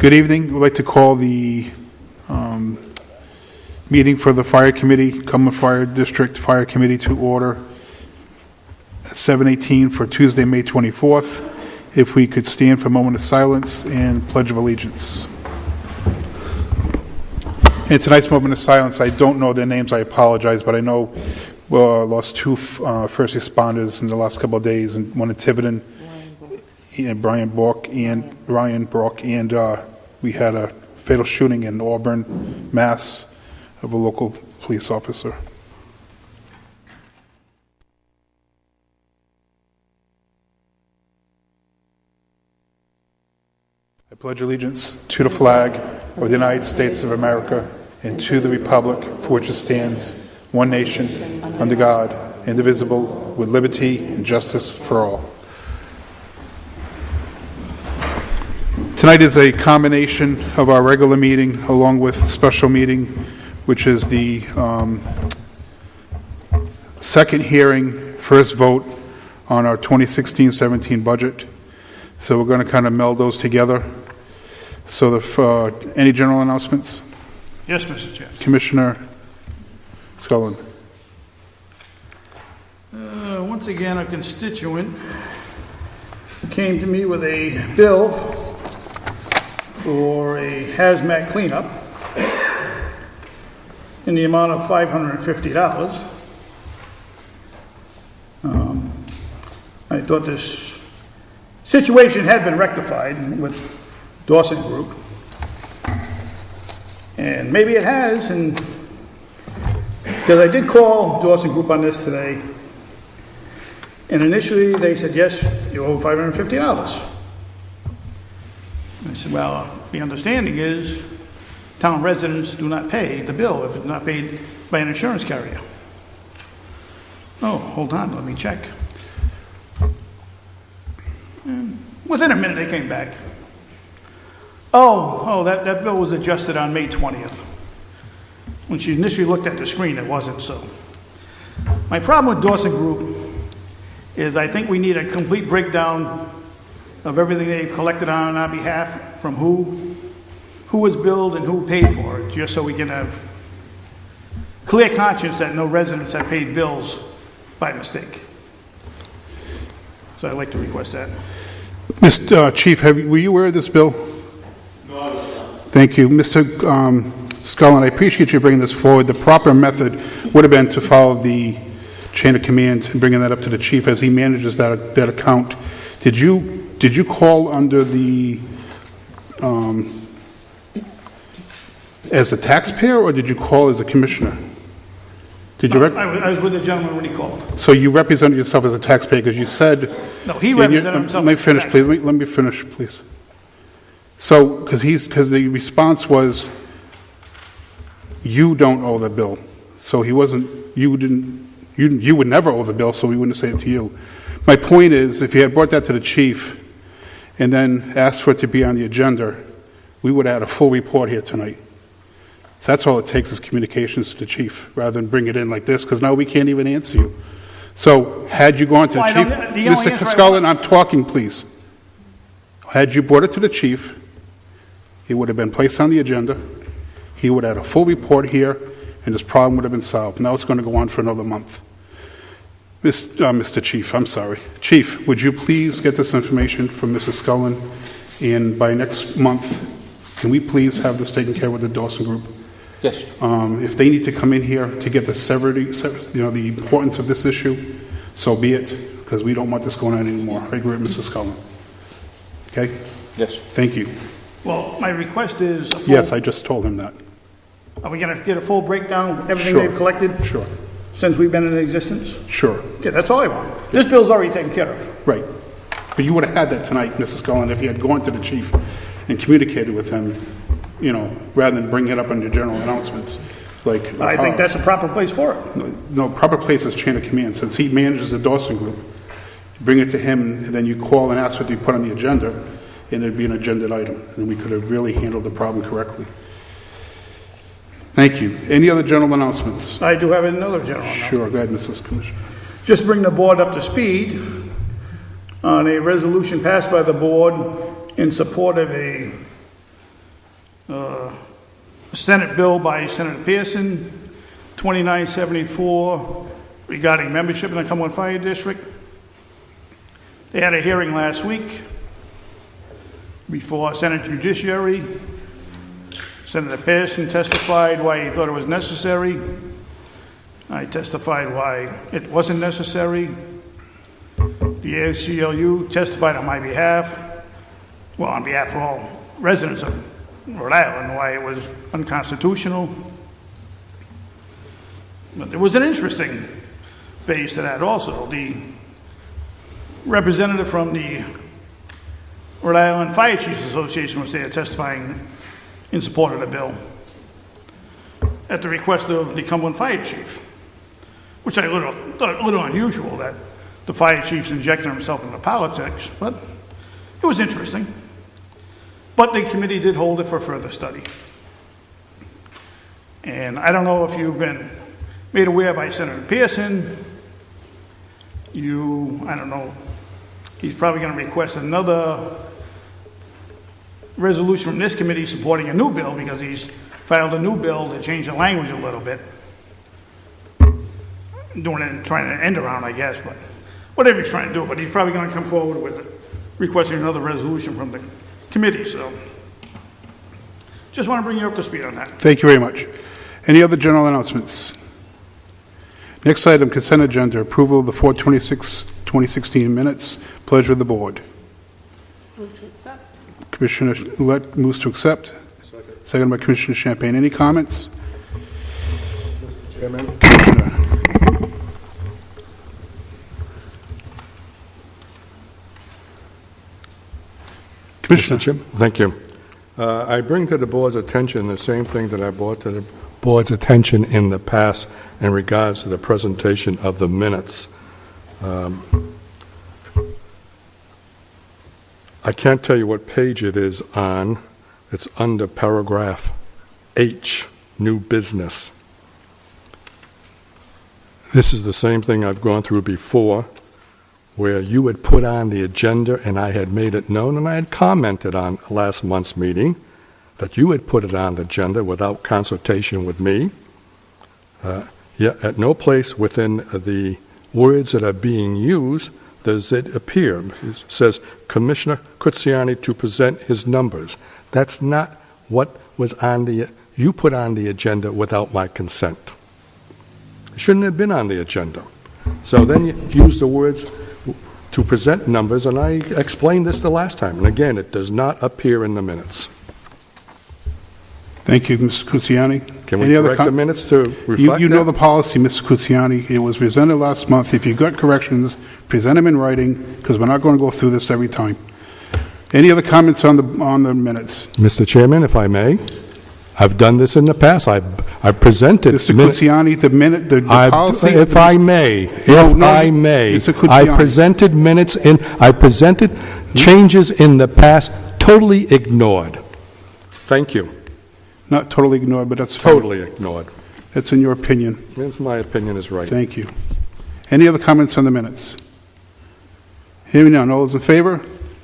Good evening. We'd like to call the meeting for the Fire Committee, Cumberland Fire District Fire Committee to order at 7:18 for Tuesday, May 24th. If we could stand for a moment of silence and Pledge of Allegiance. And tonight's moment of silence, I don't know their names, I apologize, but I know we lost two first responders in the last couple of days, and one in Tiverton, Brian Brock, and Ryan Brock, and we had a fatal shooting in Auburn, Mass, of a local police officer. I pledge allegiance to the flag of the United States of America and to the republic for which it stands, one nation, under God, indivisible, with liberty and justice for all. Tonight is a combination of our regular meeting along with a special meeting, which is the second hearing, first vote on our 2016-17 budget. So we're going to kind of meld those together. So any general announcements? Yes, Mr. Chair. Commissioner Scullin. Once again, a constituent came to me with a bill for a hazmat cleanup in the amount of $550. I thought this situation had been rectified with Dawson Group, and maybe it has, and because I did call Dawson Group on this today, and initially they said, yes, you owe $550. I said, well, the understanding is town residents do not pay the bill if it's not paid by an insurance carrier. Oh, hold on, let me check. And within a minute they came back. That bill was adjusted on May 20th. When she initially looked at the screen, it wasn't so. My problem with Dawson Group is I think we need a complete breakdown of everything they've collected on our behalf, from who was billed and who paid for it, just so we can have clear conscience that no residents have paid bills by mistake. So I'd like to request that. Mr. Chief, were you aware of this bill? No, I was not. Thank you. Mr. Scullin, I appreciate you bringing this forward. The proper method would have been to follow the chain of command and bringing that up to the chief as he manages that account. Did you call under the as a taxpayer, or did you call as a commissioner? Did you? I was with the gentleman when he called. So you represented yourself as a taxpayer because you said. No, he represented himself. Let me finish, please. Let me finish, please. So, because the response was, you don't owe the bill. So he wasn't. You would never owe the bill, so we wouldn't say it to you. My point is, if you had brought that to the chief and then asked for it to be on the agenda, we would have had a full report here tonight. So that's all it takes is communications to the chief, rather than bring it in like this, because now we can't even answer you. So had you gone to the chief, Mr. Scullin, I'm talking, please. Had you brought it to the chief, it would have been placed on the agenda. He would have had a full report here, and this problem would have been solved. Now it's going to go on for another month. Mr. Chief, I'm sorry. Chief, would you please get this information from Mrs. Scullin, and by next month, can we please have this taken care of with the Dawson Group? Yes. If they need to come in here to get the severity, the importance of this issue, so be it, because we don't want this going on anymore. I agree with Mrs. Scullin. Okay? Yes. Thank you. Well, my request is a full, Yes, I just told him that. Are we going to get a full breakdown of everything Sure. they've collected? Sure. Since we've been in existence? Sure. Okay, that's all I want. This bill's already taken care of. Right. But you would have had that tonight, Mrs. Scullin, if you had gone to the chief and communicated with him, rather than bring it up on your general announcements. I think that's a proper place for it. No, proper place is chain of command. Since he manages the Dawson Group, bring it to him, and then you call and ask what to be put on the agenda, and it'd be an agenda item, and we could have really handled the problem correctly. Thank you. Any other general announcements? I do have another general announcement. Sure, go ahead, Mrs. Commissioner. Just bring the board up to speed on a resolution passed by the board in support of a Senate bill by Senator Pearson, 2974, regarding membership in the Cumberland Fire District. They had a hearing last week before Senate Judiciary. Senator Pearson testified why he thought it was necessary. I testified why it wasn't necessary. The ACLU testified on my behalf, well, on behalf of all residents of Rhode Island, why it was unconstitutional. But there was an interesting phase to that also. The representative from the Rhode Island Fire Chiefs Association was there testifying in support of the bill at the request of the Cumberland Fire Chief, which I thought a little unusual that the fire chief's injecting himself into politics, but it was interesting. But the committee did hold it for further study. And I don't know if you've been made aware by Senator Pearson. I don't know, he's probably going to request another resolution from this committee supporting a new bill because he's filed a new bill to change the language a little bit. Doing it and trying to end around, I guess, but whatever he's trying to do. But he's probably going to come forward with requesting another resolution from the committee. So just want to bring you up to speed on that. Thank you very much. Any other general announcements? Next item, consent agenda, approval of the 4/26/2016 minutes. Pleasure of the board. Move to accept. Commissioner Ouellette moves to accept. Second by Commissioner Champagne. Any comments? Mr. Chairman. Commissioner. Commissioner. Mr. Chairman. Thank you. I bring to the board's attention the same thing that I brought to the board's attention in the past in regards to the presentation of the minutes. I can't tell you what page it is on. It's under paragraph H, new business. This is the same thing I've gone through before, where you had put on the agenda and I had made it known, and I had commented on last month's meeting that you had put it on the agenda without consultation with me. Yet at no place within the words that are being used does it appear. It says, Commissioner Cucciani to present his numbers. That's not what was on you put on the agenda without my consent. It shouldn't have been on the agenda. So then you use the words to present numbers, and I explained this the last time. And again, it does not appear in the minutes. Thank you, Mr. Cucciani. Can we correct the minutes to reflect You know that? the policy, Mr. Cucciani. It was presented last month. If you've got corrections, present them in writing, because we're not going to go through this every time. Any other comments on the minutes? Mr. Chairman, if I may, I've done this in the past. I've presented Mr. Cucciani, the policy... If I may, Mr. Cucciani. I presented changes in the past totally ignored. Thank you. Not totally ignored, but that's fine. Totally ignored. That's in your opinion. Means my opinion is right. Thank you. Any other comments on the minutes? Hearing none. All those in favor?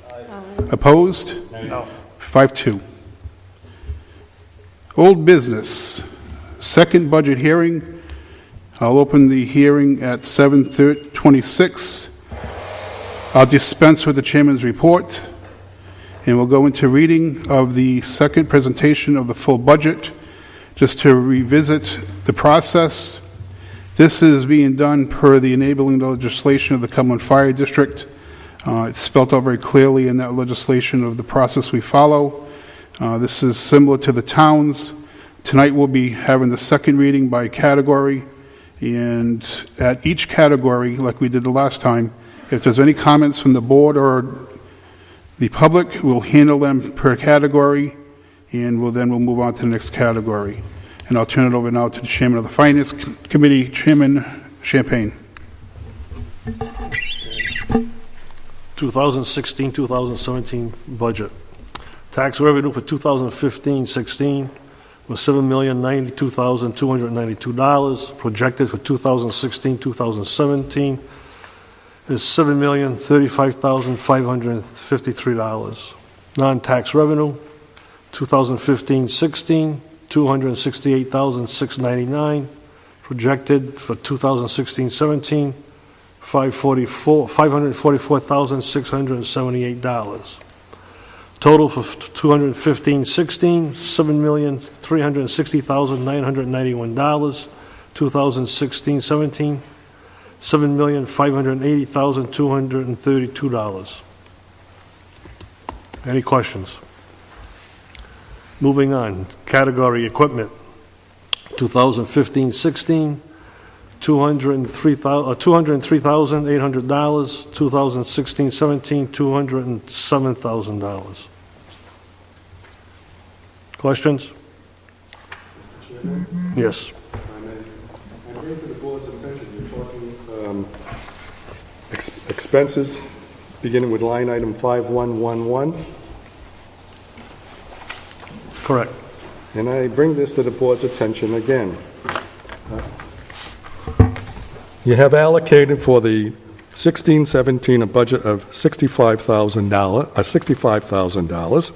Aye. Opposed? No. 5-2. Old business. Second budget hearing. I'll open the hearing at 7:26. I'll dispense with the chairman's report, and we'll go into reading of the second presentation of the full budget, just to revisit the process. This is being done per the enabling legislation of the Cumberland Fire District. It's spelled out very clearly in that legislation of the process we follow. This is similar to the towns. Tonight we'll be having the second reading by category, and at each category, like we did the last time, if there's any comments from the board or the public, we'll handle them per category, and we'll move on to the next category. And I'll turn it over now to the Chairman of the Finance Committee, Chairman Champagne. 2016-2017 budget. Tax revenue for 2015-16 was $7,092,292. Projected for 2016-2017 is $7,035,553. Non-tax revenue, 2015-16, $268,699. Projected for 2016-17, $544,678. Total for 215-16, $7,360,991. 2016-17, $7,580,232. Any questions? Moving on, category equipment. 2015-16, $203,800. 2016-17, $207,000. Questions? Yes. I bring to the board's attention, you're talking expenses beginning with line item 5111. Correct. And I bring this to the board's attention again. You have allocated for the 16-17 a budget of $65,000.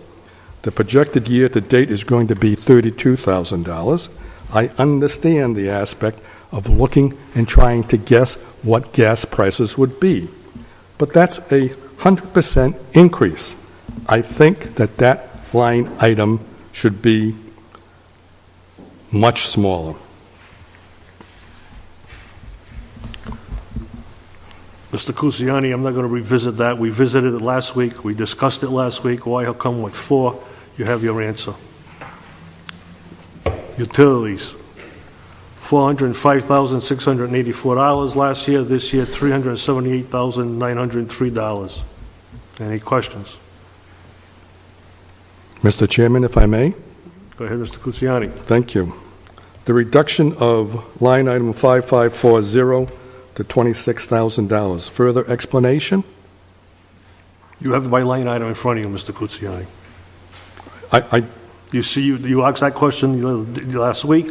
The projected year to date is going to be $32,000. I understand the aspect of looking and trying to guess what gas prices would be. But that's a 100% increase. I think that that line item should be much smaller. Mr. Cusiani, I'm not going to revisit that. We visited it last week. We discussed it last week. Why, how come with 4? You have your answer. Utilities, $405,684 last year. This year, $378,903. Any questions? Mr. Chairman, if I may? Go ahead, Mr. Cusiani. Thank you. The reduction of line item 5540 to $26,000. Further explanation? You have my line item in front of you, Mr. Cusiani. I You see, you asked that question last week.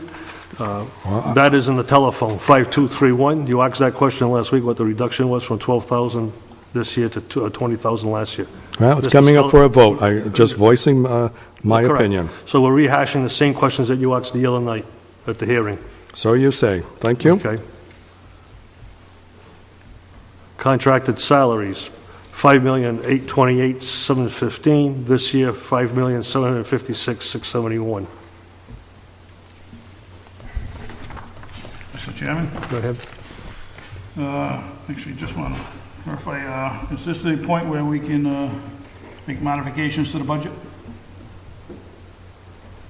That is in the telephone, 5231. You asked that question last week, what the reduction was from 12,000 this year to 20,000 last year. Well, it's Mr. coming up Scully? for a vote. I just voicing my Correct. opinion. So we're rehashing the same questions that you asked the other night at the hearing. So you say. Thank you. Okay. Contracted salaries, $5,828,715. This year, $5,756,671. Mr. Chairman, Go ahead. actually, just want to verify, is this the point where we can make modifications to the budget?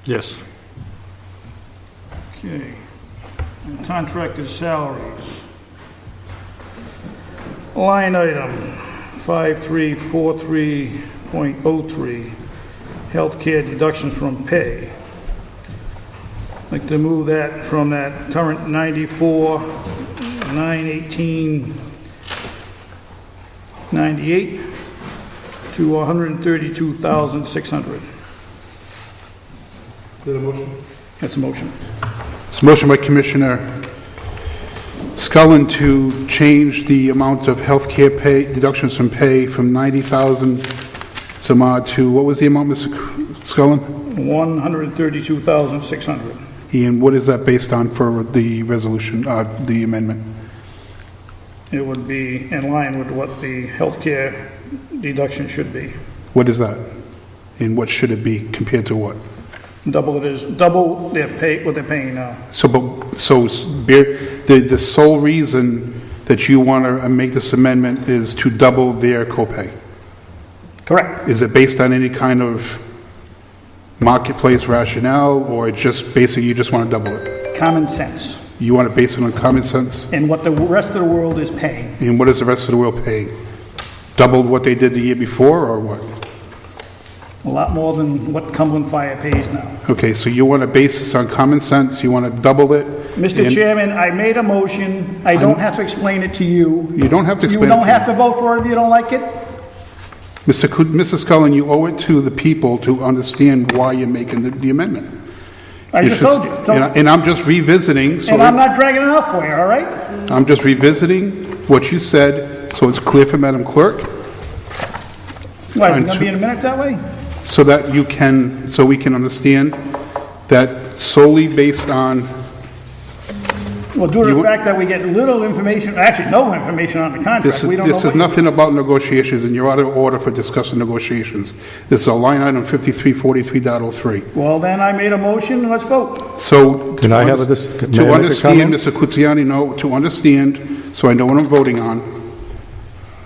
Yes. Okay. And contracted salaries. Line item 5343.03, healthcare deductions from pay. I'd like to move that from that current 94,918.98 to 132,600. Is that a motion? That's a motion. It's a motion by Commissioner Scullin to change the amount of health care pay, deductions from pay from 90,000 some odd to, what was the amount, Mr. Scullin? 132,600. And what is that based on for the resolution, the amendment? It would be in line with what the healthcare deduction should be. What is that? And what should it be compared to what? Double their pay, what they're paying now. The sole reason that you want to make this amendment is to double their copay? Correct. Is it based on any kind of marketplace rationale, or it's just basically you just want to double it? Common sense. You want to base it on common sense? And what the rest of the world is paying. And what is the rest of the world paying? Double what they did the year before, or what? A lot more than what Cumberland Fire pays now. Okay, so you want to base this on common sense, you want to double it? Mr. and- Chairman, I made a motion. I don't have to explain it to you. You don't have to explain You it don't to have me. to vote for it if you don't like it. Mrs. Cullen, you owe it to the people to understand why you're making the amendment. I It's just told you. So- And I'm just revisiting, And I'm not dragging it out for you, all right? I'm just revisiting what you said, so it's clear for Madam Clerk. What, is it On going to two- be in the minutes that way? so that so we can understand that solely based on, Well, due to the fact that we get little information, actually no information on the contract, we don't know. this is nothing about negotiations, and you're out of order for discussing negotiations. This is a line item 5343.03. Well, then I made a motion, let's vote. So. Can I have this? To understand, Mr. Kuziani, no, to understand, so I know what I'm voting on,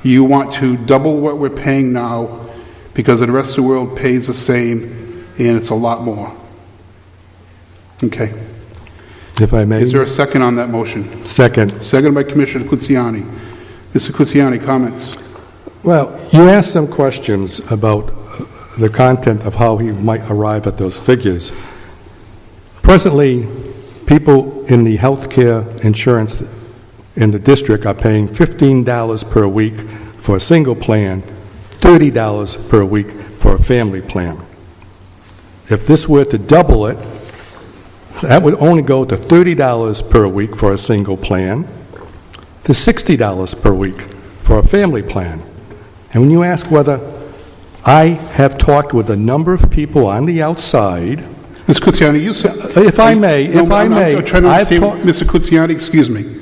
you want to double what we're paying now because the rest of the world pays the same, and it's a lot more. Okay. If I may. Is there a second on that motion? Second. Second by Commissioner Kuziani. Mr. Kuziani, comments? Well, you asked some questions about the content of how he might arrive at those figures. Presently, people in the healthcare insurance in the district are paying $15 per week for a single plan, $30 per week for a family plan. If this were to double it, that would only go to $30 per week for a single plan, to $60 per week for a family plan. And when you ask whether I have talked with a number of people on the outside, Mr. Kuziani, you said... if I may, I'm trying to understand, Mr. Kuziani, excuse me.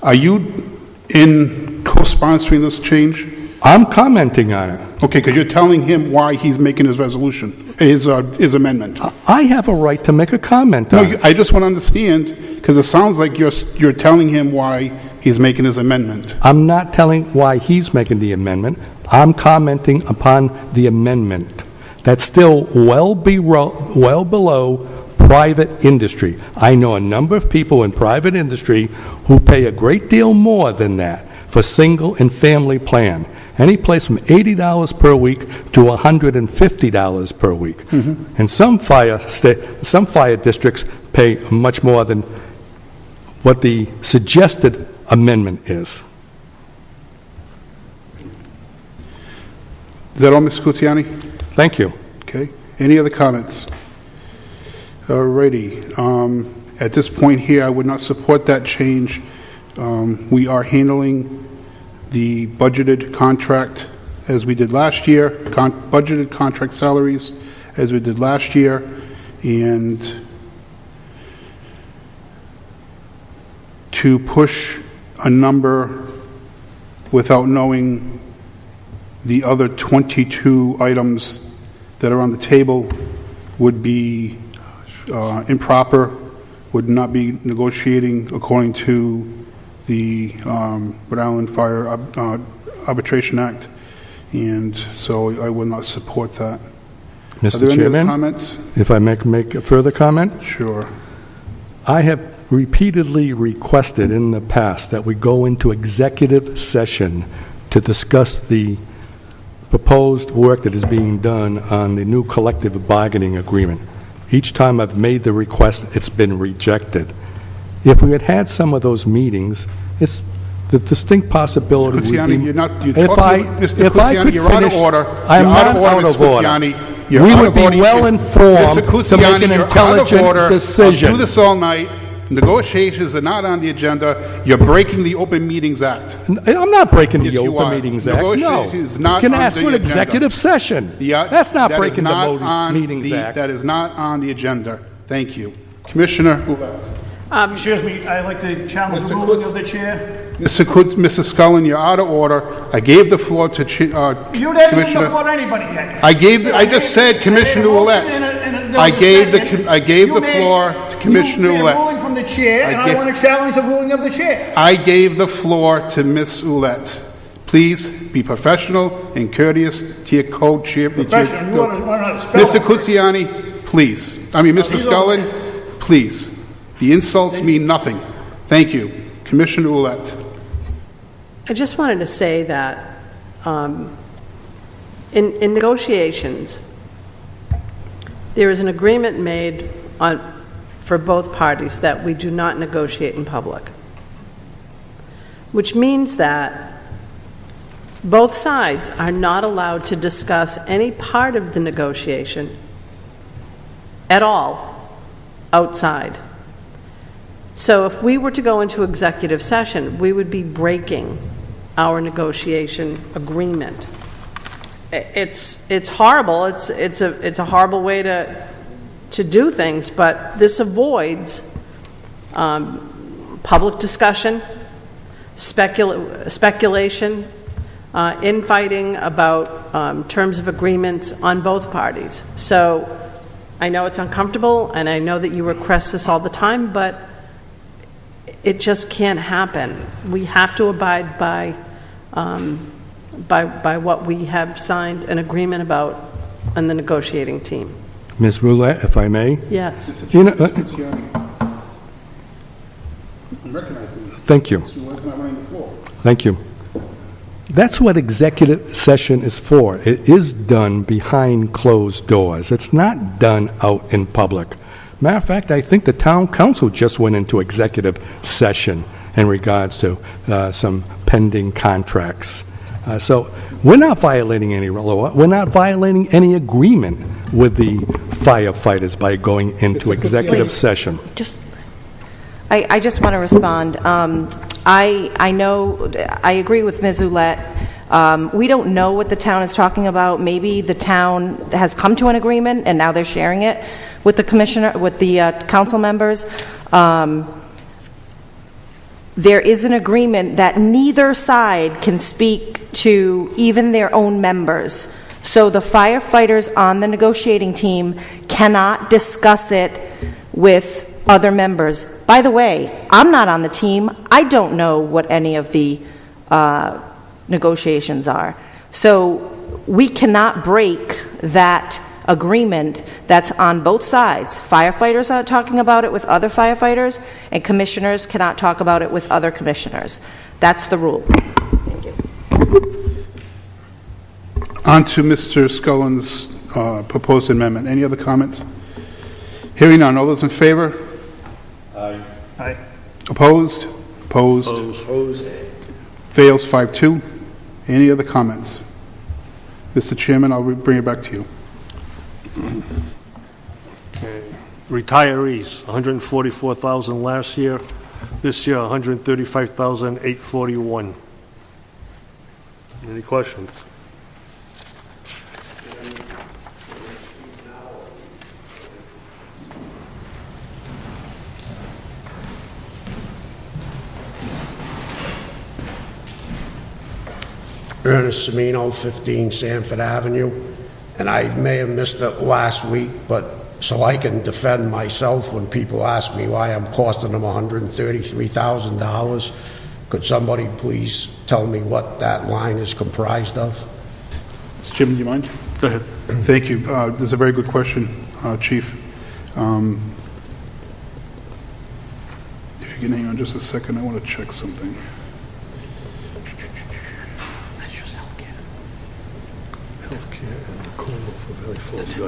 Are you in co-sponsoring this change? I'm commenting on it. Okay, because you're telling him why he's making his resolution, his amendment. I have a right to make a comment on it. I just want to understand, because it sounds like you're telling him why he's making his amendment. I'm not telling why he's making the amendment. I'm commenting upon the amendment. That's still well below private industry. I know a number of people in private industry who pay a great deal more than that for single and family plan. Any place from $80 per week to $150 per week. Mm-hmm. And some fire districts pay much more than what the suggested amendment is. Is that all, Mr. Kuziani? Thank you. Okay. Any other comments? All righty. At this point here, I would not support that change. We are handling the budgeted contract as we did last year, budgeted contract salaries as we did last year, and to push a number without knowing the other 22 items that are on the table would be improper, would not be negotiating according to the Rhode Island Fire Arbitration Act, and so I will not support that. Mr. Are there any other Chairman, comments? if I make a further comment? Sure. I have repeatedly requested in the past that we go into executive session to discuss the proposed work that is being done on the new collective bargaining agreement. Each time I've made the request, it's been rejected. If we had had some of those meetings, it's the distinct possibility would be... Kuziani, you're not... Mr. Kuziani, you're out of order. I'm not out of order. We would be well informed to make an intelligent decision. I'll do this all night. Negotiations are not on the agenda. You're breaking the Open Meetings Act. I'm not breaking Yes, the you Open are. Meetings Act. No. Negotiations is not You can on ask the for an agenda. executive session. That's not breaking the Open Meetings Act. That is not on the agenda. Thank you. Commissioner Ouellette. Excuse me, I'd like to challenge the ruling of the chair. Mrs. Scullin, you're out of order. I gave the floor to You didn't give Commissioner. the floor to anybody yet. I just said Commissioner Ouellette. I gave the floor to Commissioner You made a Ouellette. ruling from the chair, and I want to challenge the ruling of the chair. I gave the floor to Ms. Ouellette. Please be professional and courteous to your co-chair. Professional, you want to spell Mr. it. Kuziani, please. Mr. Scullin, please. The insults mean nothing. Thank you. Commissioner Ouellette. I just wanted to say that in negotiations, there is an agreement made for both parties that we do not negotiate in public, which means that both sides are not allowed to discuss any part of the negotiation at all outside. So if we were to go into executive session, we would be breaking our negotiation agreement. it's horrible. It's a horrible way to do things, but this avoids public discussion, speculation, infighting about terms of agreements on both parties. So I know it's uncomfortable, and I know that you request this all the time, but it just can't happen. We have to abide by what we have signed an agreement about on the negotiating team. Ms. Roulette, if I may? Yes. You know, I'm recognizing you. thank you. Mr. Willet's not running the floor. Thank you. That's what executive session is for. It is done behind closed doors. It's not done out in public. Matter of fact, I think the town council just went into executive session in regards to some pending contracts. So we're not violating any law. We're not violating any agreement with the firefighters by going into executive session. I just want to respond. I know, I agree with Ms. Ouellette. We don't know what the town is talking about. Maybe the town has come to an agreement and now they're sharing it with the commissioner, with the council members. There is an agreement that neither side can speak to even their own members. So the firefighters on the negotiating team cannot discuss it with other members. By the way, I'm not on the team. I don't know what any of the negotiations are. So we cannot break that agreement that's on both sides. Firefighters aren't talking about it with other firefighters, and commissioners cannot talk about it with other commissioners. That's the rule. Thank you. On to Mr. Scullen's proposed amendment. Any other comments? Hearing none. All those in favor? Aye. Aye. Opposed? Opposed. Opposed. Fails 5-2. Any other comments? Mr. Chairman, I'll bring it back to you. Okay. Retirees, 144,000 last year. This year, 135,841. Any questions? Ernest Semino, 15 Sanford Avenue, and I may have missed it last week, but so I can defend myself when people ask me why I'm costing them $133,000, could somebody please tell me what that line is comprised of? Mr. Chairman, do you mind? Go ahead. Thank you. This is a very good question, Chief. If you can hang on just a second, I want to check something.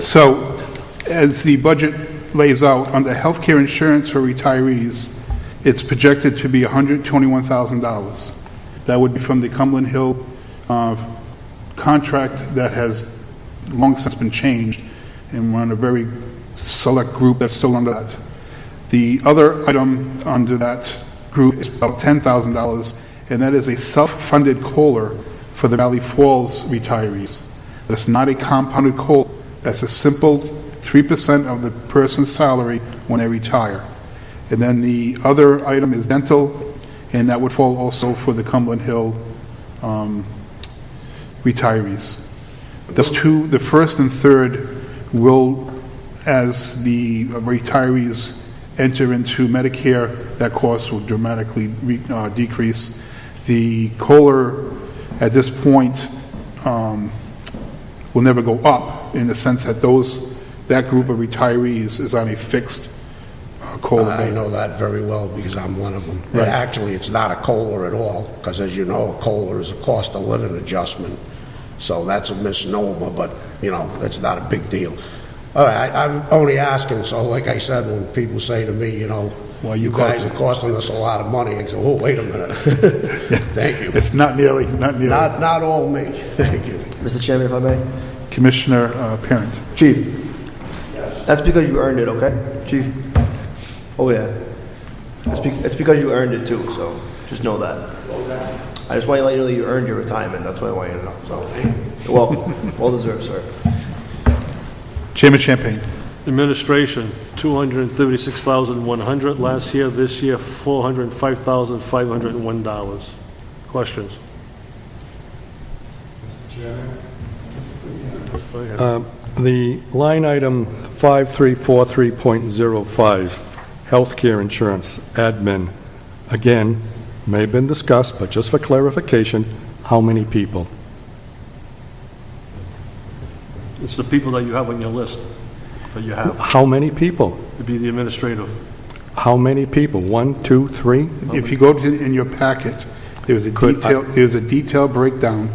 So, as the budget lays out, under health care insurance for retirees, it's projected to be $121,000. That would be from the Cumberland Hill contract that has long since been changed, and we're on a very select group that's still under that. The other item under that group is about $10,000, and that is a self-funded COLA for the Valley Falls retirees. That's not a compounded COLA. That's a simple 3% of the person's salary when they retire. And then the other item is dental, and that would fall also for the Cumberland Hill retirees. Those two, the first and third, will, as the retirees enter into Medicare, that cost will dramatically decrease. The COLA at this point will never go up, in the sense that that group of retirees is on a fixed COLA. I know that very well because I'm one of them. Right. Actually, it's not a COLA at all because, as you know, a COLA is a cost of living adjustment. So that's a misnomer, but, you know, that's not a big deal. All right, I'm only asking, so like I said, when people say to me, you know, well, you guys are costing us a lot of money, I say, oh, wait a minute. Thank you. It's not nearly. Not all me. Thank you. Mr. Chairman, if I may. Commissioner Parent. Chief. Yes. That's because you earned it, okay? Chief. Oh, yeah. It's because you earned it, too, so just know that. I just want to let you know that you earned your retirement. That's what I want you to know. So, well deserved, sir. Chairman Champagne. Administration, $236,100 last year. This year, $405,501. Questions? Go ahead. The line item 5343.05, healthcare insurance, admin, again, may have been discussed, but just for clarification, how many people? It's the people that you have on your list that you have. How many people? It'd be the administrative. How many people? 1, 2, 3? If you go in your packet, there was a detailed breakdown.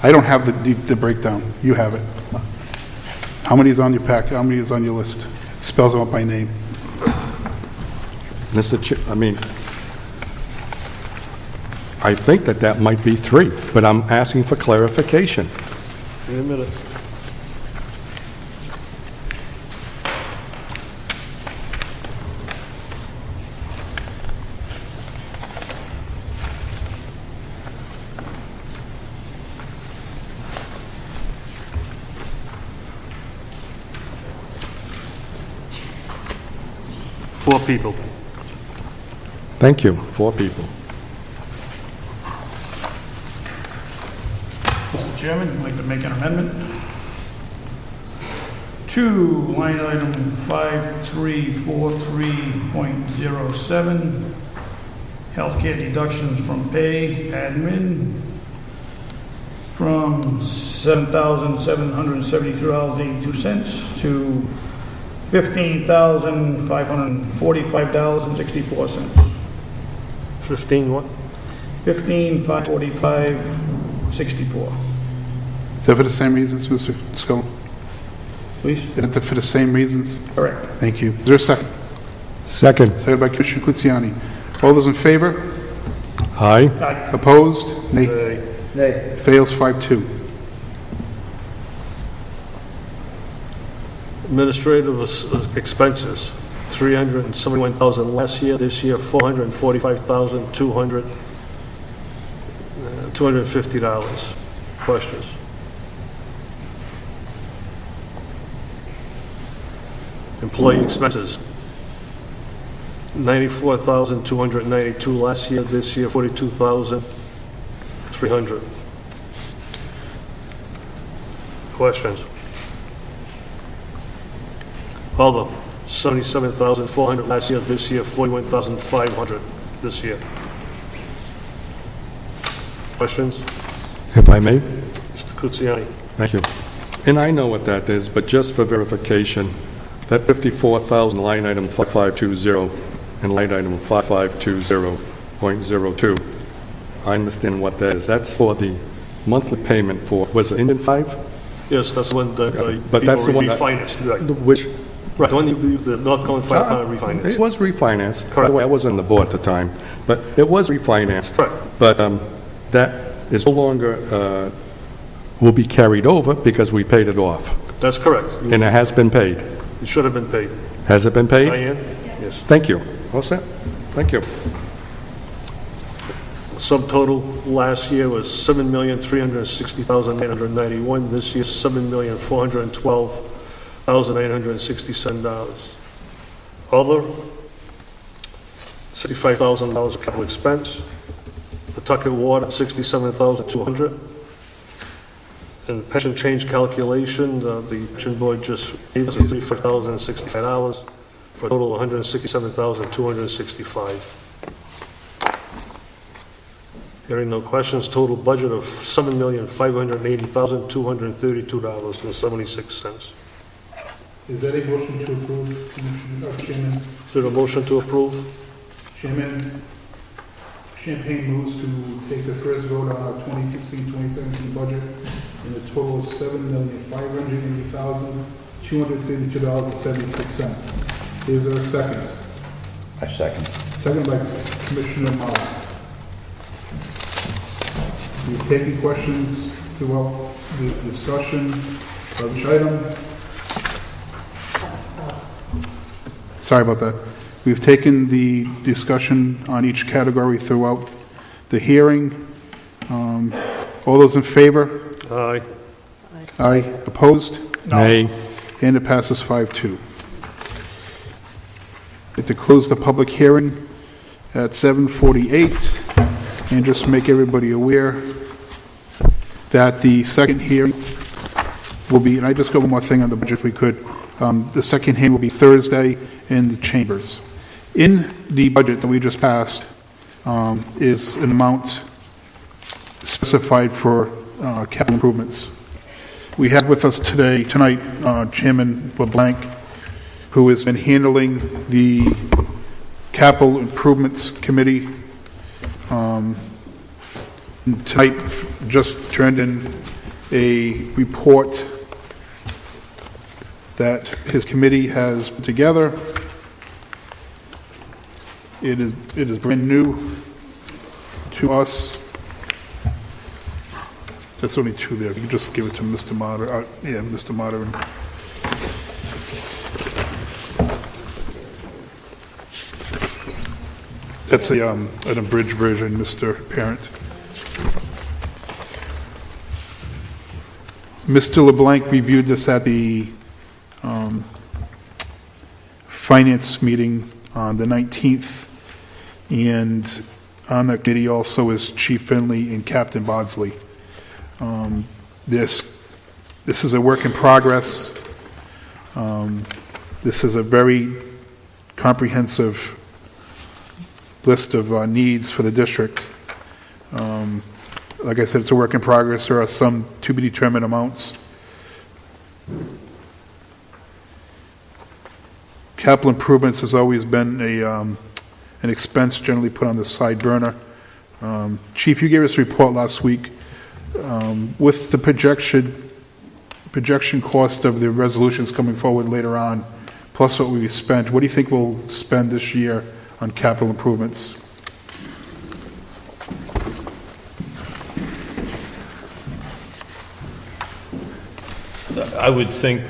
I don't have the breakdown. You have it. How many is on your packet? How many is on your list? It spells them out by name. I think that might be 3, but I'm asking for clarification. Wait a minute. Four people. Thank you. 4 people. Mr. Chairman, I'd like to make an amendment to line item 5343.07, healthcare deductions from pay, admin, from $7,772.82 to $15,545.64. 15 what? $15,545.64. Is that for the same reasons, Mr. Scullin? Please? Is that for the same reasons? Correct. Thank you. Is there a second? Second. Second by Commissioner Kutsiani. All those in favor? Aye. Aye. Opposed? Nay. Nay. Fails 5-2. Administrative expenses, $371,000 last year. This year, $445,250. Questions? Employee expenses, $94,292 last year. This year, $42,300. Questions? Other, $77,400 last year. This year, $41,500 this year. Questions? If I may? Mr. Kutsiani. Thank you. And I know what that is, but just for verification, that 54,000 line item 5520 and line item 5520.02, I understand what that is. That's for the monthly payment for, was it Indian 5? Yes, that's the one that But that's the one refinanced. Right. Which Right, the one you, the North Carolina Fire Department refinanced. It was refinanced. By Correct. the way, I wasn't on the board at the time, but it was refinanced. Correct. But that is no longer, will be carried over because we paid it off. That's correct. And it has been paid. It should have been paid. Has it been paid? Diane? Yes. Thank you. All set? Thank you. Subtotal last year was $7,360,891. This year, $7,412,867. Other, $65,000 of capital expense. Pawtucket Water, $67,200. And pension change calculation, the pension board just gave us $35,065 for a total of $167,265. Hearing no questions, total budget of $7,580,232.76. Is that a motion to approve, Chairman? Is there a motion to approve? Chairman, Champagne moves to take the first vote on our 2016-2017 budget in the total of $7,580,232.76. Is there a second? I second. Second by Commissioner Mara. We've taken questions throughout the discussion of each item. Sorry about that. We've taken the discussion on each category throughout the hearing. All those in favor? Aye. Aye. Opposed? Nay. And it passes 5-2. To close the public hearing at 7:48, and just make everybody aware that the second hearing will be, and I just got one more thing on the budget if we could. The second hearing will be Thursday in the chambers. In the budget that we just passed is an amount specified for capital improvements. We have with us tonight, Chairman LeBlanc, who has been handling the Capital Improvements Committee. Tonight just turned in a report that his committee has put together. It is brand new to us. That's only two there. If you could just give it to Mr. Motter. Mr. Motter. That's an abridged version, Mr. Parent. Mr. LeBlanc reviewed this at the finance meeting on the 19th, and on that committee also is Chief Finley and Captain Bodsley. This is a work in progress. This is a very comprehensive list of needs for the district. Like I said, it's a work in progress. There are some to be determined amounts. Capital improvements has always been an expense generally put on the side burner. Chief, you gave us a report last week. With the projection cost of the resolutions coming forward later on, plus what we spent, what do you think we'll spend this year on capital improvements? I would think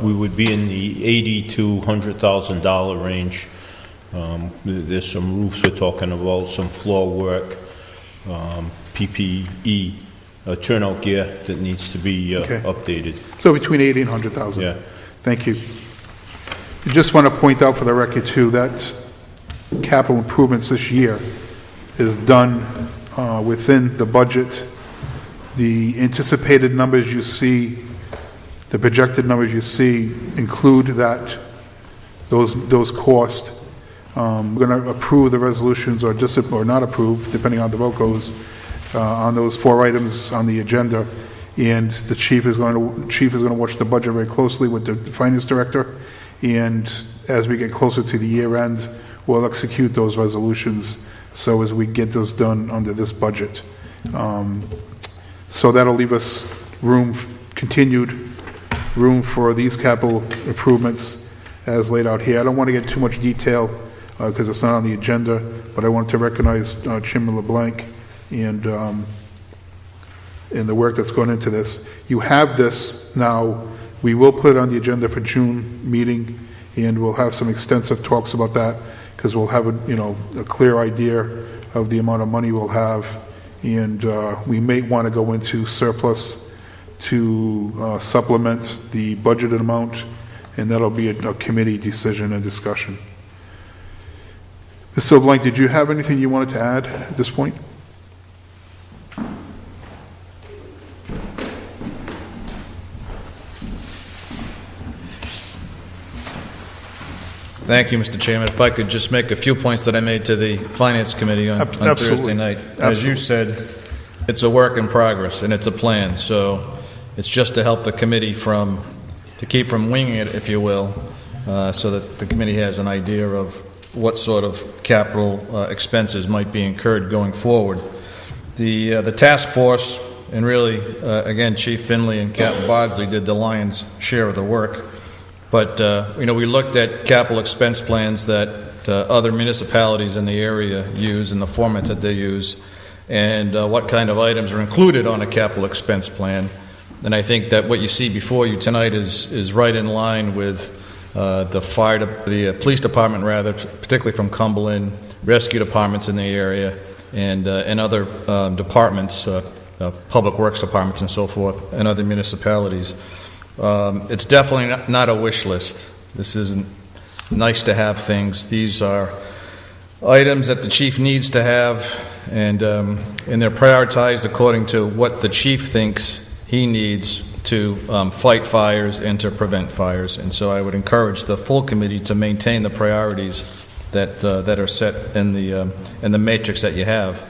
we would be in the $80,000 to $100,000 range. There's some roofs we're talking about, some floor work, PPE, turnout gear that needs to be updated. So between 80 and 100,000. Yeah. Thank you. I just want to point out for the record too that capital improvements this year is done within the budget. The anticipated numbers you see, the projected numbers you see include those costs. We're going to approve the resolutions or not approve, depending on how the vote goes, on those 4 items on the agenda. And the chief is going to watch the budget very closely with the finance director. And as we get closer to the year end, we'll execute those resolutions so as we get those done under this budget. So that'll leave us continued room for these capital improvements as laid out here. I don't want to get too much detail because it's not on the agenda, but I want to recognize Chairman LeBlanc and the work that's gone into this. You have this now. We will put it on the agenda for June meeting, and we'll have some extensive talks about that because we'll have a clear idea of the amount of money we'll have, and we may want to go into surplus to supplement the budgeted amount, and that'll be a committee decision and discussion. Mr. LeBlanc, did you have anything you wanted to add at this point? Thank you, Mr. Chairman. If I could just make a few points that I made to the Finance Committee on Thursday night. As you said, it's a work in progress and it's a plan. So it's just to help the committee to keep from winging it, if you will, so that the committee has an idea of what sort of capital expenses might be incurred going forward. The task force, and really, again, Chief Finley and Captain Bodsley did the lion's share of the work. But, we looked at capital expense plans that other municipalities in the area use and the formats that they use and what kind of items are included on a capital expense plan. And I think that what you see before you tonight is right in line with the police department, particularly from Cumberland, rescue departments in the area, and other departments, public works departments and so forth, and other municipalities. It's definitely not a wish list. This isn't nice to have things. These are items that the chief needs to have, and they're prioritized according to what the chief thinks he needs to fight fires and to prevent fires. And so I would encourage the full committee to maintain the priorities that are set in the matrix that you have.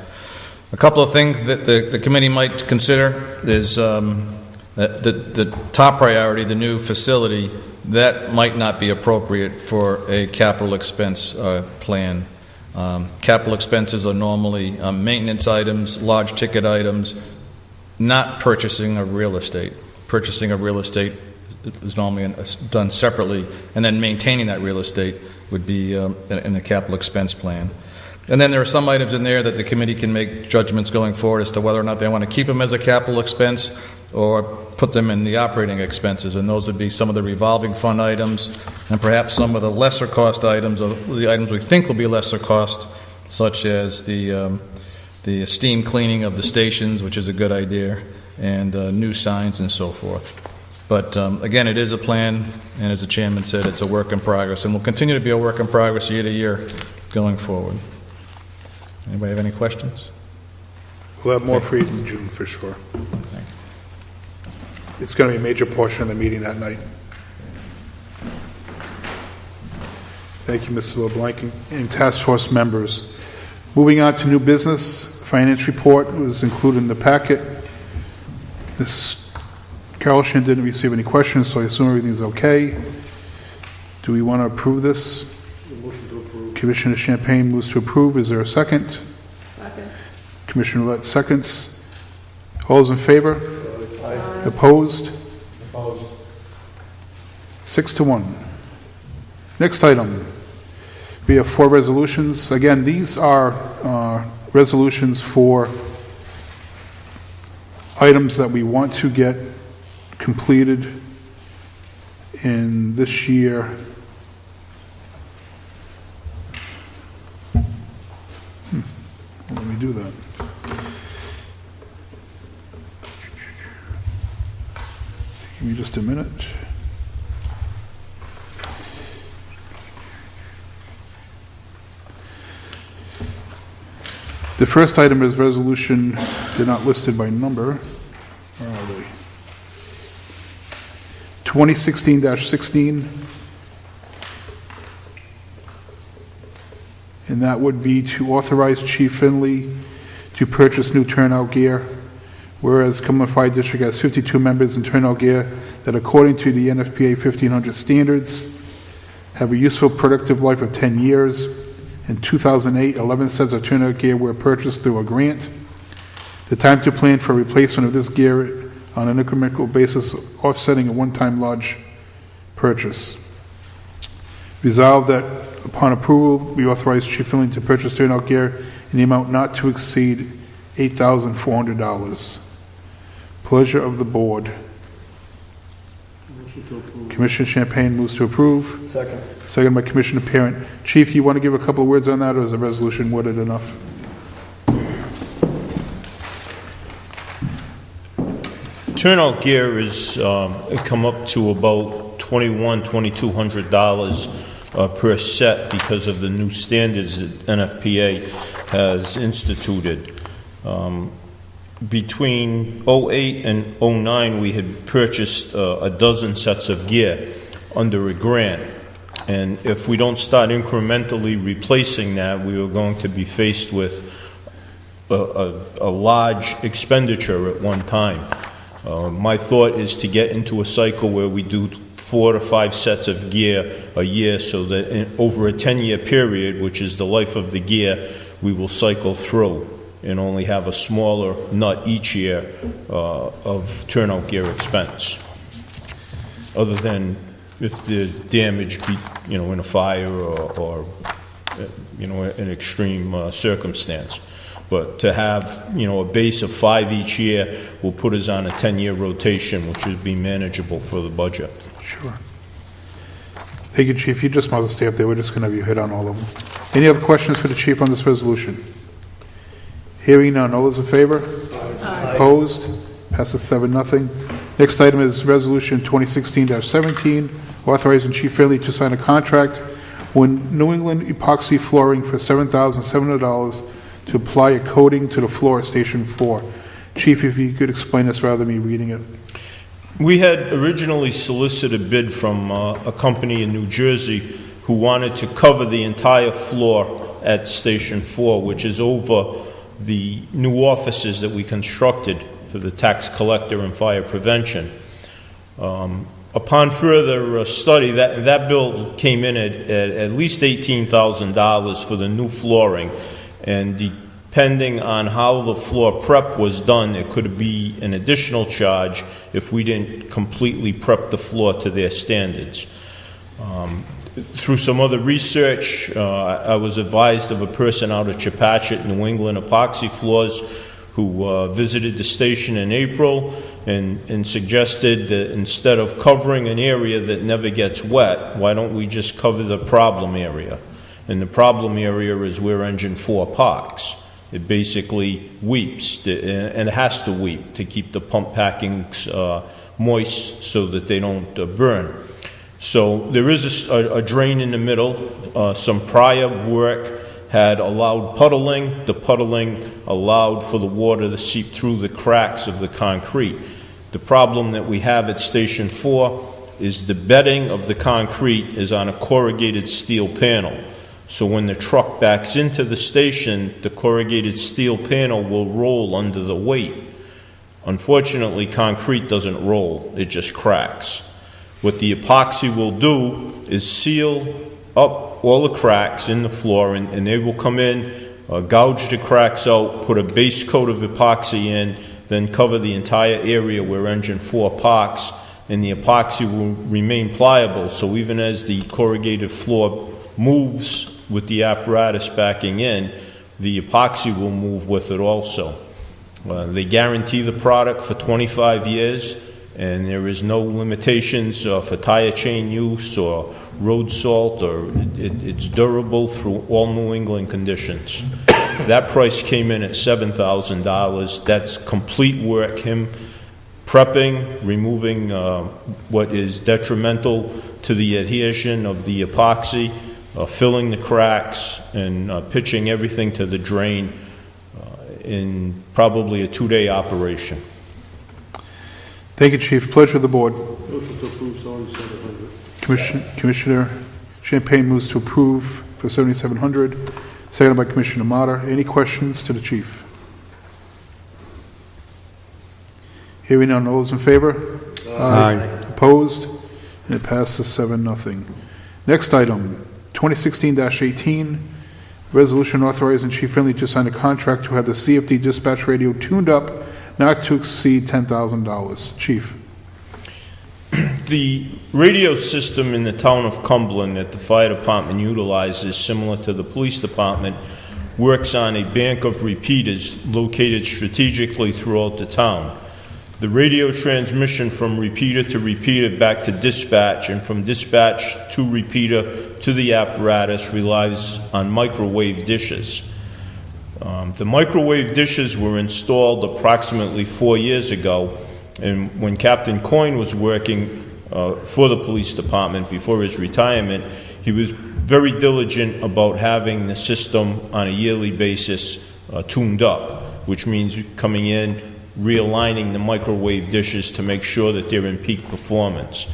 A couple of things that the committee might consider is the top priority, the new facility, that might not be appropriate for a capital expense plan. Capital expenses are normally maintenance items, large ticket items, not purchasing of real estate. Purchasing of real estate is normally done separately, and then maintaining that real estate would be in the capital expense plan. And then there are some items in there that the committee can make judgments going forward as to whether or not they want to keep them as a capital expense or put them in the operating expenses, and those would be some of the revolving fund items and perhaps some of the lesser cost items, or the items we think will be lesser cost, such as the steam cleaning of the stations, which is a good idea, and new signs and so forth. But again, it is a plan, and as the chairman said, it's a work in progress, and will continue to be a work in progress year to year going forward. Anybody have any questions? We'll have more for you in June, for sure. Thank you. It's going to be a major portion of the meeting that night. Thank you, Mr. LeBlanc, and task force members. Moving on to new business, finance report was included in the packet. Ms. Carlson didn't receive any questions, so I assume everything's okay. Do we want to approve this? Motion to approve. Commissioner Champagne moves to approve. Is there a second? Second. Commissioner Roulette seconds. All those in favor? Aye. Opposed? Opposed. 6-1. Next item. We have 4 resolutions. Again, these are resolutions for items that we want to get completed in this year. Let me do that. Give me just a minute. The first item is resolution, they're not listed by number. Where are they? 2016-16. And that would be to authorize Chief Finley to purchase new turnout gear, whereas Cumberland Fire District has 52 members in turnout gear that, according to the NFPA 1500 standards, have a useful productive life of 10 years. In 2008, 11 sets of turnout gear were purchased through a grant. The time to plan for replacement of this gear on an incremental basis, offsetting a one-time large purchase. Resolved that upon approval, we authorize Chief Finley to purchase turnout gear in the amount not to exceed $8,400. Pleasure of the board. Motion to approve. Commissioner Champagne moves to approve. Second. Second by Commissioner Parent. Chief, you want to give a couple of words on that, or is the resolution worded enough? Turnout gear is come up to about $2,200 per set because of the new standards that NFPA has instituted. Between 08 and 09, we had purchased a dozen sets of gear under a grant. And if we don't start incrementally replacing that, we are going to be faced with a large expenditure at one time. My thought is to get into a cycle where we do 4 to 5 sets of gear a year, so that over a 10-year period, which is the life of the gear, we will cycle through and only have a smaller nut each year of turnout gear expense. Other than if there's damage, in a fire or an extreme circumstance. But to have, a base of 5 each year will put us on a 10-year rotation, which would be manageable for the budget. Sure. Thank you, Chief. You just must stay up there. We're just going to have you hit on all of them. Any other questions for the Chief on this resolution? Hearing none. All those in favor? Aye. Opposed? Passes 7-0. Next item is Resolution 2016-17, authorizing Chief Finley to sign a contract with New England Epoxy Flooring for $7,700 to apply a coating to the floor at Station 4. Chief, if you could explain this rather than me reading it. We had originally solicited a bid from a company in New Jersey who wanted to cover the entire floor at Station 4, which is over the new offices that we constructed for the tax collector and fire prevention. Upon further study, that bill came in at least $18,000 for the new flooring, and depending on how the floor prep was done, it could be an additional charge if we didn't completely prep the floor to their standards. Through some other research, I was advised of a person out of Chepachet, New England Epoxy Floors, who visited the station in April and suggested that instead of covering an area that never gets wet, why don't we just cover the problem area? And the problem area is where engine 4 parks. It basically weeps, and it has to weep to keep the pump packings moist so that they don't burn. So there is a drain in the middle. Some prior work had allowed puddling. The puddling allowed for the water to seep through the cracks of the concrete. The problem that we have at Station 4 is the bedding of the concrete is on a corrugated steel panel. So when the truck backs into the station, the corrugated steel panel will roll under the weight. Unfortunately, concrete doesn't roll, it just cracks. What the epoxy will do is seal up all the cracks in the floor, and they will come in, gouge the cracks out, put a base coat of epoxy in, then cover the entire area where engine 4 parks, and the epoxy will remain pliable, so even as the corrugated floor moves with the apparatus backing in, the epoxy will move with it also. They guarantee the product for 25 years, and there is no limitations for tire chain use or road salt, or it's durable through all New England conditions. That price came in at $7,000. That's complete work, him prepping, removing what is detrimental to the adhesion of the epoxy, filling the cracks, and pitching everything to the drain in probably a 2-day operation. Thank you, Chief. Pleasure of the board. Motion to approve, $7,700. Commissioner Champagne moves to approve for $7,700, seconded by Commissioner Motter. Any questions to the Chief? Hearing none. All those in favor? Aye. Opposed? And it passes 7-0. Next item, 2016-18, resolution authorizing Chief Finley to sign a contract to have the CFD dispatch radio tuned up not to exceed $10,000. Chief. The radio system in the town of Cumberland that the fire department utilizes, similar to the police department, works on a bank of repeaters located strategically throughout the town. The radio transmission from repeater to repeater back to dispatch, and from dispatch to repeater to the apparatus relies on microwave dishes. The microwave dishes were installed approximately 4 years ago, and when Captain Coyne was working for the police department before his retirement, he was very diligent about having the system on a yearly basis tuned up, which means coming in, realigning the microwave dishes to make sure that they're in peak performance.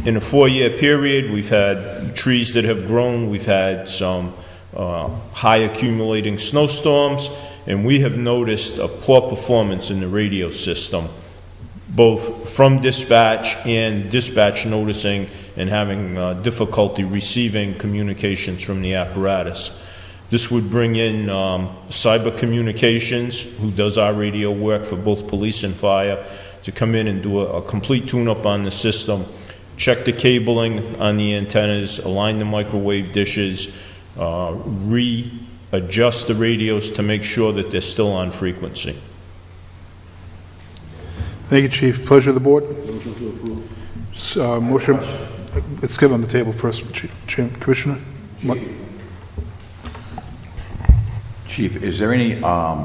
In a 4-year period, we've had trees that have grown, we've had some high accumulating snowstorms, and we have noticed a poor performance in the radio system, both from dispatch and dispatch noticing and having difficulty receiving communications from the apparatus. This would bring in Cyber Communications, who does our radio work for both police and fire, to come in and do a complete tune-up on the system, check the cabling on the antennas, align the microwave dishes, readjust the radios to make sure that they're still on frequency. Thank you, Chief. Pleasure of the board. Motion to approve. Motion. Let's get on the table first, Commissioner. Chief, is there any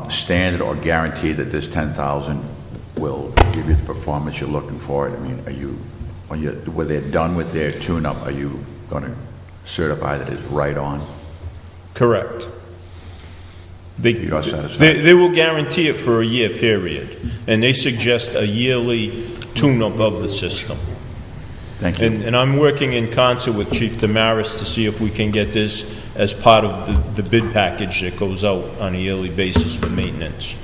standard or guarantee that this 10,000 will give you the performance you're looking for? I mean, when they're done with their tune-up, are you going to certify that it's right on? Correct. You're satisfied? They will guarantee it for a year period, and they suggest a yearly tune-up of the system. Thank you. And I'm working in concert with Chief Damaris to see if we can get this as part of the bid package that goes out on a yearly basis for maintenance.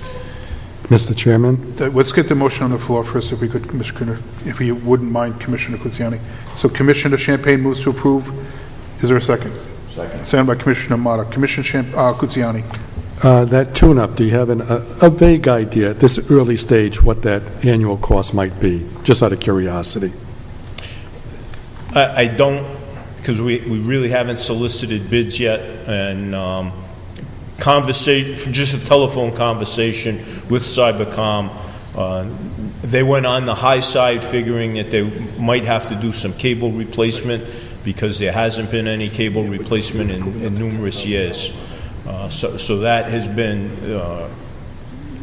Mr. Chairman? Let's get the motion on the floor first, if we could, Commissioner, if you wouldn't mind, Commissioner Kuziani. So Commissioner Champagne moves to approve. Is there a second? Second. Second by Commissioner Motta. Commissioner Kuziani. That tune-up, do you have a vague idea at this early stage what that annual cost might be, just out of curiosity? I don't, because we really haven't solicited bids yet, and just a telephone conversation with Cybercom, they went on the high side figuring that they might have to do some cable replacement because there hasn't been any cable replacement in numerous years. So that has been,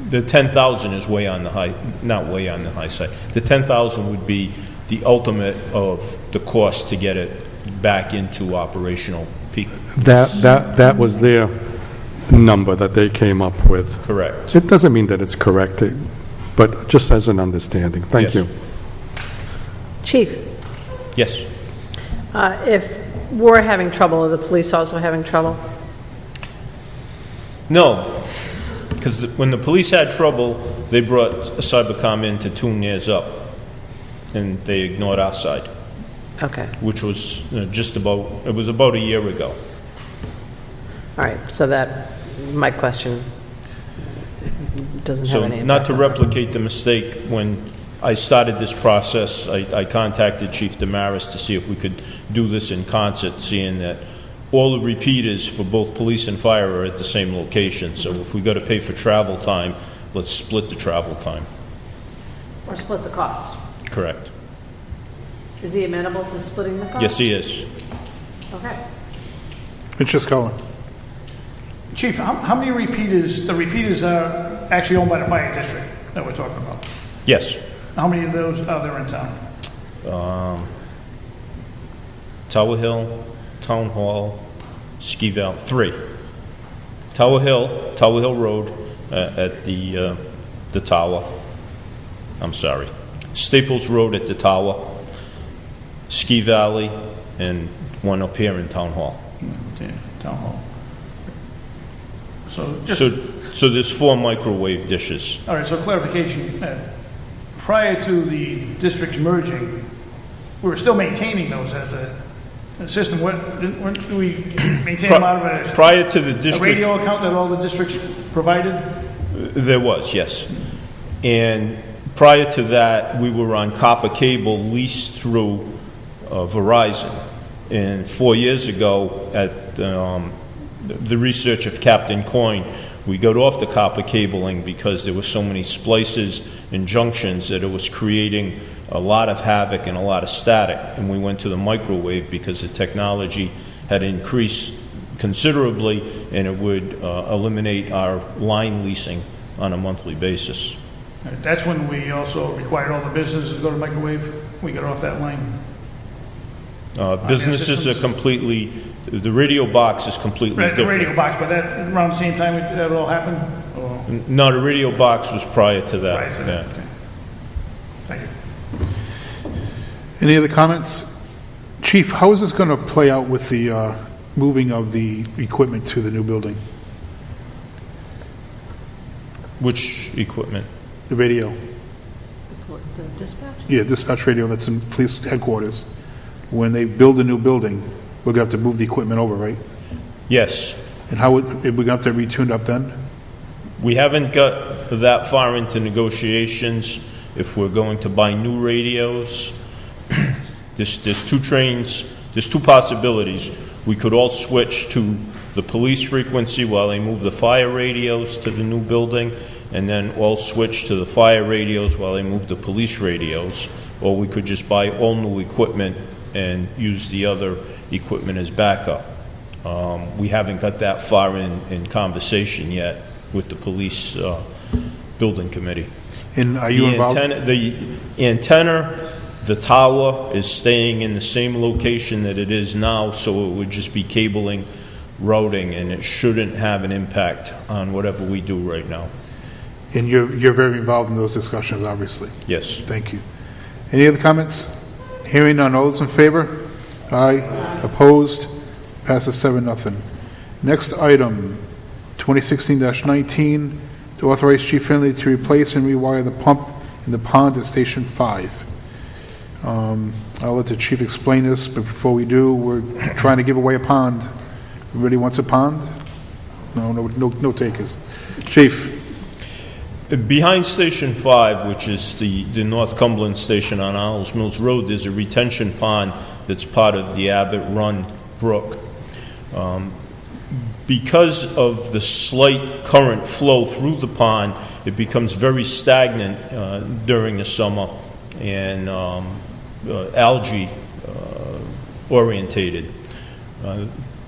the 10,000 is way on the high, not way on the high side. The 10,000 would be the ultimate of the cost to get it back into operational peak. That was their number that they came up with. Correct. It doesn't mean that it's correct, but just as an understanding. Thank you. Chief, Yes. if we're having trouble, are the police also having trouble? No, because when the police had trouble, they brought Cybercom in to tune theirs up, and they ignored our side. Okay. Which was it was about a year ago. All right, so that, my question doesn't have any So impact. not to replicate the mistake, when I started this process, I contacted Chief Damaris to see if we could do this in concert, seeing that all the repeaters for both police and fire are at the same location. So if we got to pay for travel time, let's split the travel time. Or split the cost. Correct. Is he amenable to splitting the cost? Yes, he is. Okay. It's just Cullen. Chief, how many repeaters, the repeaters are actually owned by the fire district that we're talking about? Yes. How many of those are there in town? Tower Hill, Town Hall, Ski Valley, 3. Tower Hill Road at the tower. I'm sorry. Staples Road at the tower, Ski Valley, and one up here in Town Hall. Town Hall. So there's 4 microwave dishes. All right, so clarification. Prior to the districts merging, we were still maintaining those as a system. Weren't we maintain them out of prior to the a district radio account that all the districts provided? There was, yes. And prior to that, we were on copper cable leased through Verizon. And 4 years ago, at the research of Captain Coyne, we got off the copper cabling because there were so many splices and junctions that it was creating a lot of havoc and a lot of static. And we went to the microwave because the technology had increased considerably, and it would eliminate our line leasing on a monthly basis. That's when we also required all the businesses to go to microwave. We got off that line. Businesses are completely, the radio box is completely Right, different. the radio box, but that around the same time that all happened? Or No, the radio box was prior to that. prior to that? Yeah. Okay. Thank you. Any other comments? Chief, how is this going to play out with the moving of the equipment to the new building? Which equipment? The radio? The dispatch? Yeah, dispatch radio that's in police headquarters. When they build a new building, we're going to have to move the equipment over, right? Yes. And how would, we're going to have to retune up then? We haven't got that far into negotiations if we're going to buy new radios. There's 2 trains, there's 2 possibilities. We could all switch to the police frequency while they move the fire radios to the new building, and then all switch to the fire radios while they move the police radios. Or we could just buy all new equipment and use the other equipment as backup. We haven't got that far in conversation yet with the police building committee. And are you involved? The antenna, the tower is staying in the same location that it is now, so it would just be cabling, routing, and it shouldn't have an impact on whatever we do right now. And you're very involved in those discussions, obviously. Yes. Thank you. Any other comments? Hearing none. All those in favor? Aye. Opposed? Passes 7-0. Next item, 2016-19, to authorize Chief Finley to replace and rewire the pump in the pond at Station 5. I'll let the chief explain this, but before we do, we're trying to give away a pond. Everybody wants a pond? No takers. Chief. Behind Station 5, which is the North Cumberland station on Owls Mills Road, there's a retention pond that's part of the Abbott Run Brook. Because of the slight current flow through the pond, it becomes very stagnant during the summer and algae orientated.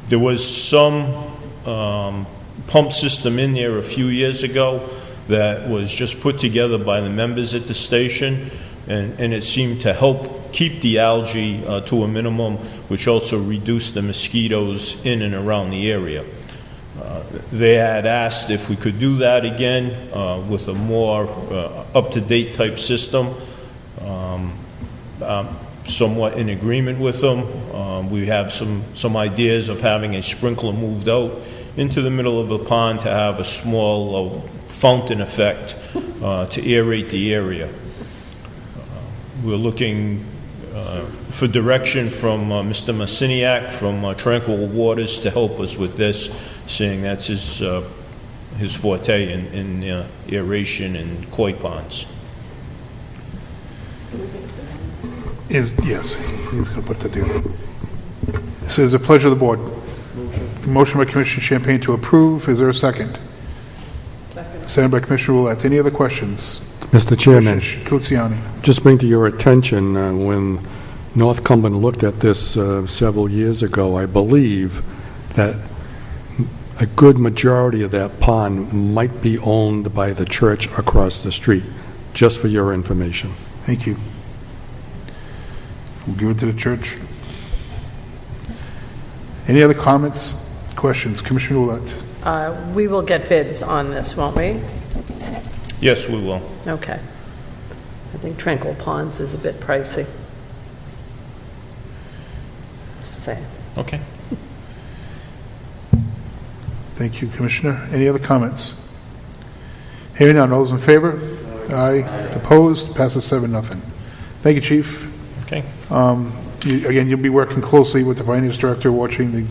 There was some pump system in there a few years ago that was just put together by the members at the station, and it seemed to help keep the algae to a minimum, which also reduced the mosquitoes in and around the area. They had asked if we could do that again with a more up-to-date type system. Somewhat in agreement with them. We have some ideas of having a sprinkler moved out into the middle of the pond to have a small fountain effect to aerate the area. We're looking for direction from Mr. Masiniak from Tranquil Waters to help us with this, seeing that's his forte in aeration and koi ponds. Yes, he's going to put that together. So it's a pleasure of the board. Motion by Commissioner Champagne to approve. Is there a second? Second by Commissioner Roulette. Any other questions? Mr. Chairman, Kutsiani. just bring to your attention when North Cumberland looked at this several years ago, I believe that a good majority of that pond might be owned by the church across the street, just for your information. Thank you. We'll give it to the church. Any other comments, questions? Commissioner Roulette. We will get bids on this, won't we? Yes, we will. Okay. I think Tranquil Ponds is a bit pricey. Just saying. Okay. Thank you, Commissioner. Any other comments? Hearing none. All those in favor? Aye. Opposed? Passes 7-0. Thank you, Chief. Okay. Again, you'll be working closely with the finance director, watching the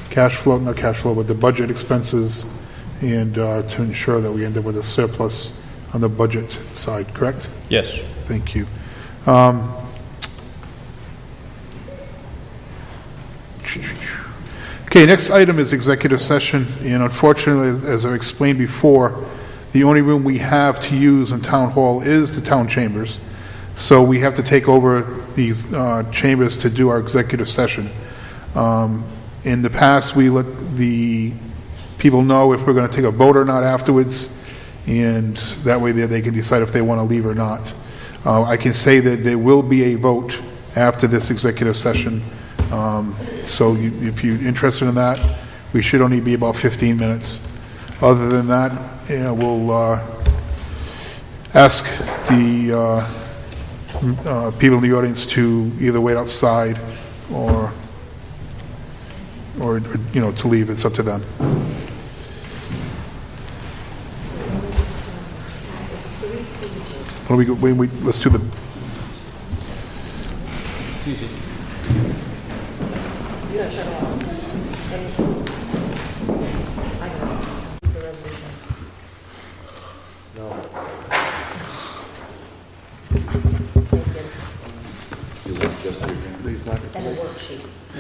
but the budget expenses, and to ensure that we end up with a surplus on the budget side, correct? Yes. Thank you. Okay, next item is executive session, and unfortunately, as I explained before, the only room we have to use in Town Hall is the town chambers. So we have to take over these chambers to do our executive session. In the past, we let the people know if we're going to take a vote or not afterwards, and that way they can decide if they want to leave or not. I can say that there will be a vote after this executive session. So if you're interested in that, we should only be about 15 minutes. Other than that, we'll ask the people in the audience to either wait outside or to leave. It's up to them. What do we go? Wait, let's do the.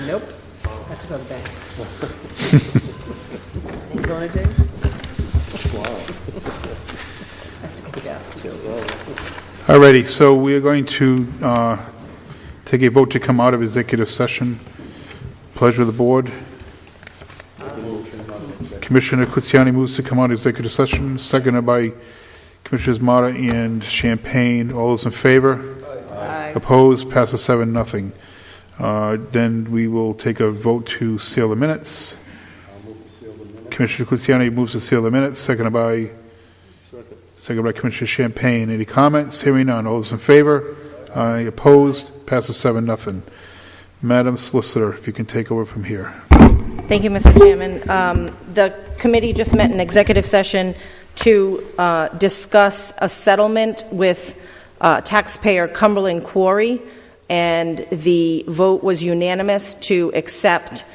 Nope. I have to go to bed. You going to Dave's? Alrighty, so we are going to take a vote to come out of executive session. Pleasure of the board. Commissioner Kutsiani moves to come out of executive session, seconded by Commissioners Mata and Champagne. All those in favor? Aye. Opposed? Passes 7-0. Then we will take a vote to seal the minutes. Commissioner Kutsiani moves to seal the minutes, seconded by Commissioner Champagne. Any comments? Hearing none. All those in favor? Aye. Opposed? Passes 7-0. Madam Solicitor, if you can take over from here. Thank you, Mr. Chairman. The committee just met in executive session to discuss a settlement with taxpayer Cumberland Quarry, and the vote was unanimous to accept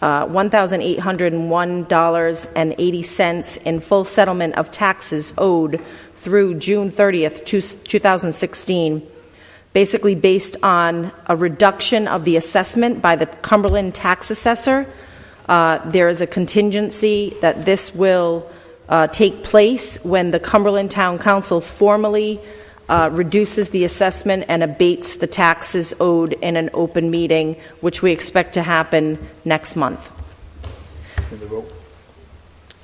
$1,801.80 in full settlement of taxes owed through June 30th, 2016, basically based on a reduction of the assessment by the Cumberland tax assessor. There is a contingency that this will take place when the Cumberland Town Council formally reduces the assessment and abates the taxes owed in an open meeting, which we expect to happen next month.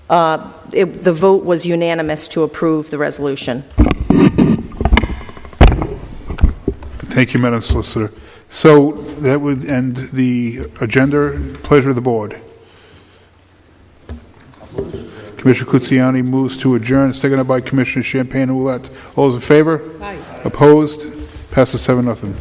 The vote was unanimous to approve the resolution. Thank you, Madam Solicitor. So that would end the agenda. Pleasure of the board. Commissioner Kutsiani moves to adjourn, seconded by Commissioner Champagne and Ouellette. All those in favor? Aye. Opposed? Passes 7-0.